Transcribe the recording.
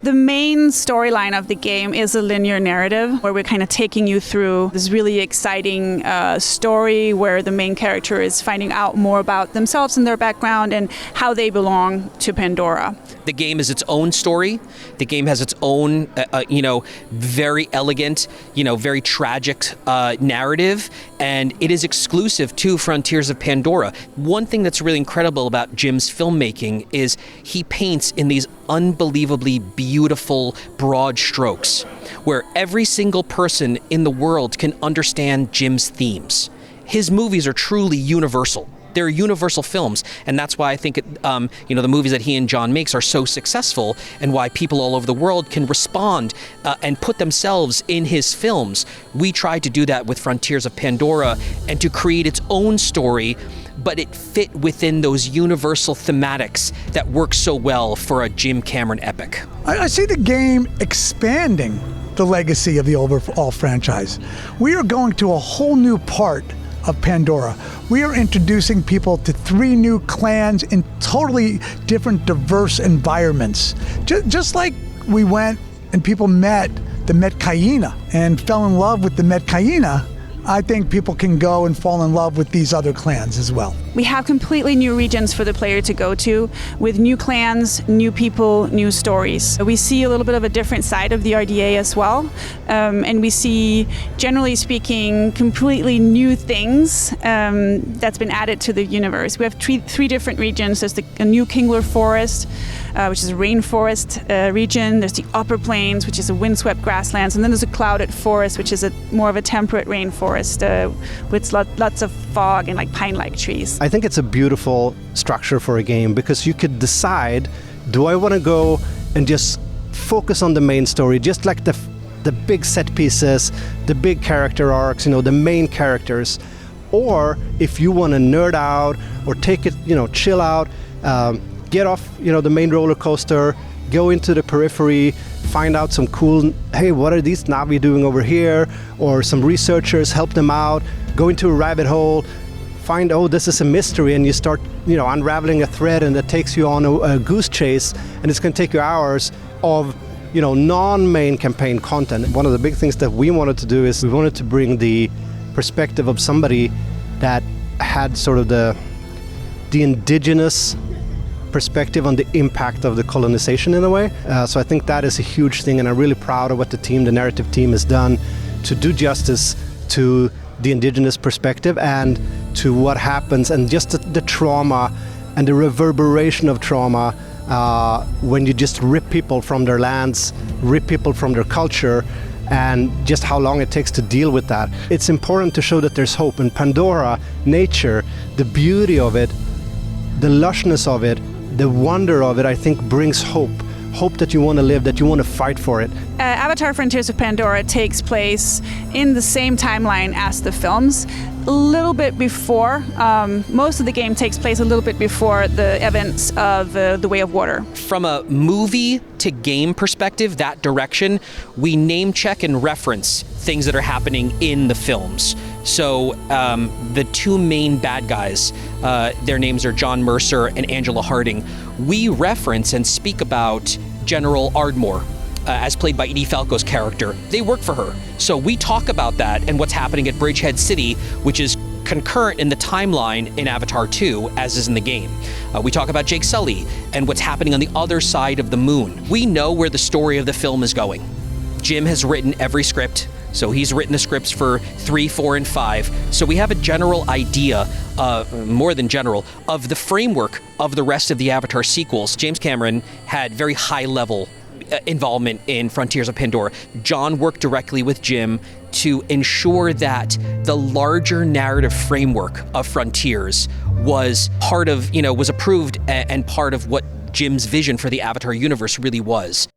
The main storyline of the game is a linear narrative where we're kind of taking you through this really exciting story where the main character is finding out more about themselves and their background and how they belong to Pandora. The game is its own story. The game has its own, very elegant, very tragic narrative, and it is exclusive to Frontiers of Pandora. One thing that's really incredible about Jim's filmmaking is he paints in these unbelievably beautiful, broad strokes, where every single person in the world can understand Jim's themes. His movies are truly universal. They're universal films, and that's why I think the movies that he and John makes are so successful, and why people all over the world can respond and put themselves in his films. We tried to do that with Frontiers of Pandora and to create its own story, but it fit within those universal thematics that work so well for a Jim Cameron epic. I see the game expanding the legacy of the overall franchise. We are going to a whole new part of Pandora. We are introducing people to 3 new clans in totally different, diverse environments. Just like we went and people met the Metcalina and fell in love with the Metcalina, I think people can go and fall in love with these other clans as well. We have completely new regions for the player to go to with new clans, new people, new stories. We see a little bit of a different side of the RDA as well. And we see, generally speaking, completely new things that's been added to the universe. We have three different regions. There's a new Kingler Forest, which is a rainforest region. There's the Upper Plains, which is a windswept grasslands. And then there's a Clouded Forest, which is more of a temperate rainforest with lots of fog and like pine-like trees. I think it's a beautiful structure for a game because you could decide, do I want to go and just focus on the main story, just like the big set pieces, the big character arcs, the main characters, or if you want to nerd out or take it, chill out, get off, the main roller coaster, go into the periphery, find out some cool, hey, what are these Na'vi doing over here? Or some researchers, help them out, go into a rabbit hole, find, oh, this is a mystery, and you start, unraveling a thread, and that takes you on a goose chase, and it's going to take you hours of, non-main campaign content. One of the big things that we wanted to do is we wanted to bring the perspective of somebody that had sort of the indigenous perspective on the impact of the colonization in a way. So I think that is a huge thing, and I'm really proud of what the narrative team has done to do justice to the indigenous perspective and to what happens and just the trauma and the reverberation of trauma when you just rip people from their lands, rip people from their culture, and just how long it takes to deal with that. It's important to show that there's hope. In Pandora, nature, the beauty of it, the lushness of it, the wonder of it, I think brings hope. Hope that you want to live, that you want to fight for it. Avatar Frontiers of Pandora takes place in the same timeline as the films, a little bit before. Most of the game takes place a little bit before the events of The Way of Water. From a movie to game perspective, that direction, we name check and reference things that are happening in the films. So the 2 main bad guys, their names are John Mercer and Angela Harding. We reference and speak about General Ardmore, as played by Edie Falco's character. They work for her. So we talk about that and what's happening at Bridgehead City, which is concurrent in the timeline in Avatar 2, as is in the game. We talk about Jake Sully and what's happening on the other side of the moon. We know where the story of the film is going. Jim has written every script. So he's written the scripts for 3, 4, and 5. So we have a general idea, more than general, of the framework of the rest of the Avatar sequels. James Cameron had very high-level involvement in Frontiers of Pandora. John worked directly with Jim to ensure that the larger narrative framework of Frontiers was part of, was approved and part of what Jim's vision for the Avatar universe really was.